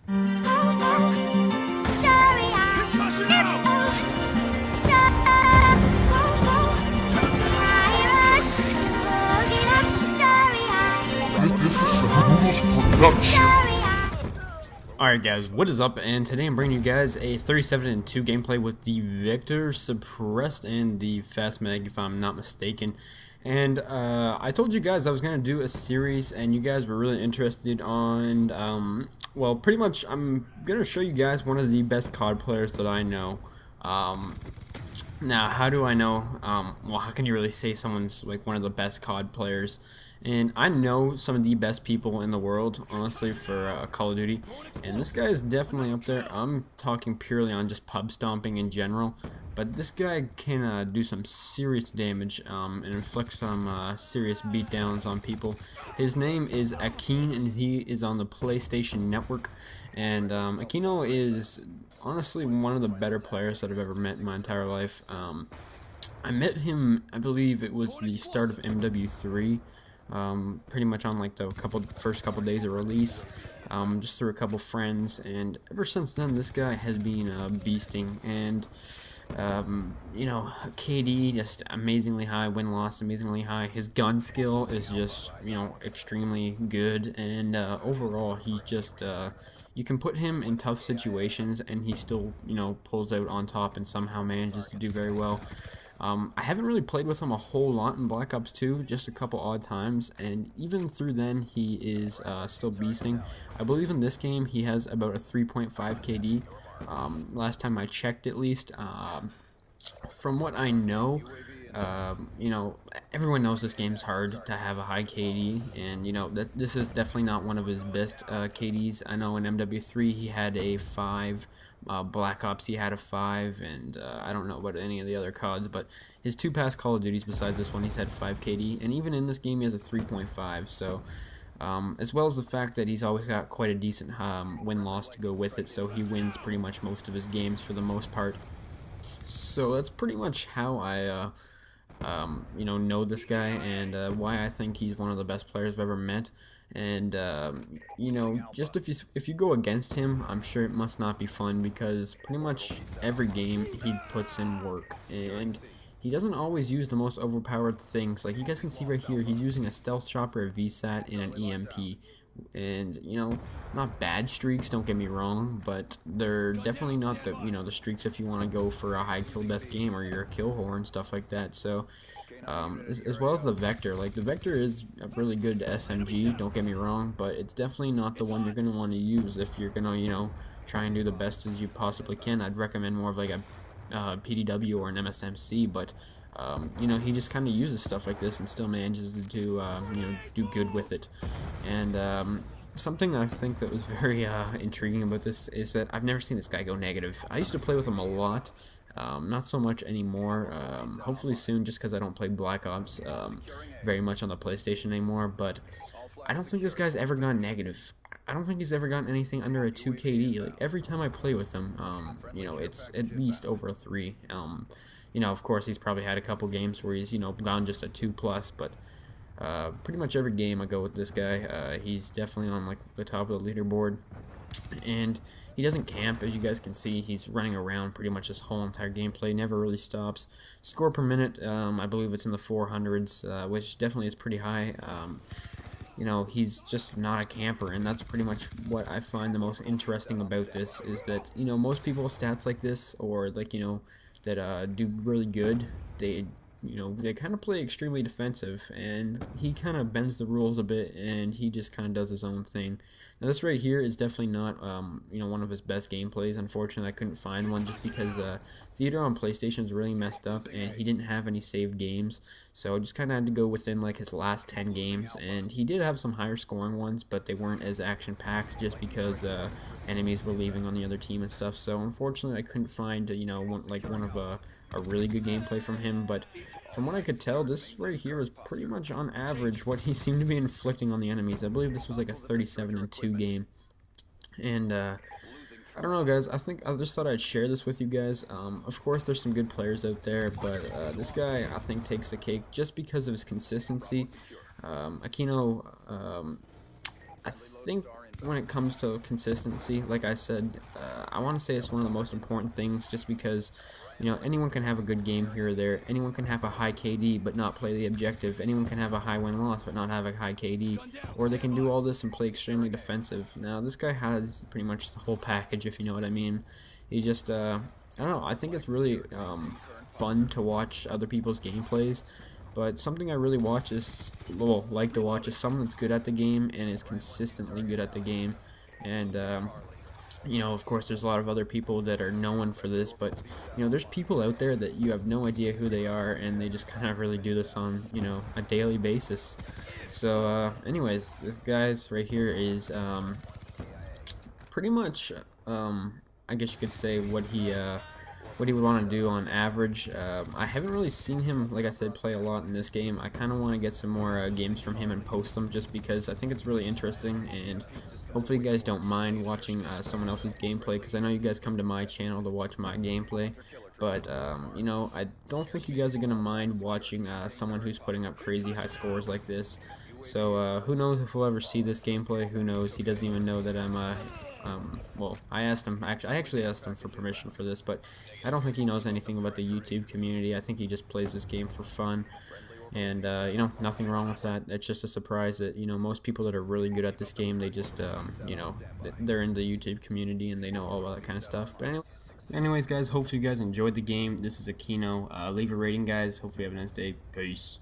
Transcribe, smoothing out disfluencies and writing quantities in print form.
This is some Noodles production. Alright guys, what is up? And today I'm bringing you guys a 37-2 gameplay with the Victor suppressed and the fast mag, if I'm not mistaken. And I told you guys I was going to do a series and you guys were really interested on, well, pretty much I'm going to show you guys one of the best CoD players that I know. Now, how do I know? Well, how can you really say someone's like one of the best CoD players? And I know some of the best people in the world, honestly, for Call of Duty. And this guy is definitely up there. I'm talking purely on just pub stomping in general. But this guy can do some serious damage and inflict some serious beatdowns on people. His name is Akeen, and he is on the PlayStation Network. And Akeen0 is honestly one of the better players that I've ever met in my entire life. I met him, I believe it was the start of MW3. Pretty much on like the first couple days of release, just through a couple friends, and ever since then this guy has been beasting. And you know, KD just amazingly high, win-loss amazingly high. His gun skill is just, you know, extremely good, and overall he's just you can put him in tough situations and he still, you know, pulls out on top and somehow manages to do very well. I haven't really played with him a whole lot in Black Ops 2, just a couple odd times, and even through then he is still beasting. I believe in this game he has about a 3.5 KD, last time I checked at least. From what I know, you know, everyone knows this game's hard to have a high KD, and you know that this is definitely not one of his best KDs. I know in MW3 he had a 5. Black Ops he had a 5, and I don't know about any of the other CODs, but his two past Call of Duties besides this one he's had 5 KD, and even in this game he has a 3.5, so as well as the fact that he's always got quite a decent win-loss to go with it, so he wins pretty much most of his games for the most part. So that's pretty much how I you know this guy, and why I think he's one of the best players I've ever met. And you know, just if you go against him, I'm sure it must not be fun, because pretty much every game he puts in work, and he doesn't always use the most overpowered things. Like you guys can see right here, he's using a stealth chopper, a VSAT, and an EMP. And you know, not bad streaks, don't get me wrong, but they're definitely not the, you know, the streaks if you want to go for a high kill death game or you're a kill whore and stuff like that. So as well as the Vector, like the Vector is a really good SMG, don't get me wrong, but it's definitely not the one you're going to want to use if you're going to, you know, try and do the best as you possibly can. I'd recommend more of like a PDW or an MSMC, but you know, he just kind of uses stuff like this and still manages to do, you know, do good with it. And something I think that was very intriguing about this is that I've never seen this guy go negative. I used to play with him a lot, not so much anymore, hopefully soon, just because I don't play Black Ops very much on the PlayStation anymore, but I don't think this guy's ever gone negative. I don't think he's ever gotten anything under a 2 KD. Like every time I play with him, you know, it's at least over a 3. You know, of course, he's probably had a couple games where he's, you know, gone just a 2+, but pretty much every game I go with this guy. He's definitely on like the top of the leaderboard, and he doesn't camp. As you guys can see, he's running around pretty much this whole entire gameplay, never really stops. Score per minute, I believe it's in the 400s, which definitely is pretty high. You know, he's just not a camper, and that's pretty much what I find the most interesting about this, is that, you know, most people with stats like this, or like, you know, that do really good, they, you know, they kind of play extremely defensive, and he kind of bends the rules a bit, and he just kind of does his own thing. Now this right here is definitely not, you know, one of his best gameplays. Unfortunately, I couldn't find one just because Theater on PlayStation is really messed up, and he didn't have any saved games, so I just kind of had to go within like his last 10 games, and he did have some higher scoring ones, but they weren't as action-packed just because enemies were leaving on the other team and stuff. So unfortunately, I couldn't find, you know, one of a really good gameplay from him, but from what I could tell, this right here was pretty much on average what he seemed to be inflicting on the enemies. I believe this was like a 37-2 game. And I don't know, guys, I think I just thought I'd share this with you guys. Of course, there's some good players out there, but this guy, I think, takes the cake just because of his consistency. Akeen0, I think when it comes to consistency, like I said, I want to say it's one of the most important things, just because, you know, anyone can have a good game here or there. Anyone can have a high KD but not play the objective. Anyone can have a high win-loss but not have a high KD. Or they can do all this and play extremely defensive. Now, this guy has pretty much the whole package, if you know what I mean. He just, I don't know, I think it's really fun to watch other people's gameplays. But something I really watch is, well, like to watch, is someone that's good at the game and is consistently good at the game. And, you know, of course, there's a lot of other people that are known for this, but, you know, there's people out there that you have no idea who they are, and they just kind of really do this on, you know, a daily basis. So, anyways, this guy's right here is, pretty much, I guess you could say what he would want to do on average. I haven't really seen him, like I said, play a lot in this game. I kind of want to get some more games from him and post them, just because I think it's really interesting, and hopefully you guys don't mind watching someone else's gameplay, because I know you guys come to my channel to watch my gameplay. But, you know, I don't think you guys are going to mind watching someone who's putting up crazy high scores like this. So, who knows if we'll ever see this gameplay, who knows, he doesn't even know that I'm, well, I actually asked him for permission for this, but I don't think he knows anything about the YouTube community. I think he just plays this game for fun, and, you know, nothing wrong with that. It's just a surprise that, you know, most people that are really good at this game, they just, you know, they're in the YouTube community and they know all that kind of stuff. But anyways, guys, hopefully you guys enjoyed the game. This is Akeen0. Leave a rating, guys. Hopefully you have a nice day. Peace.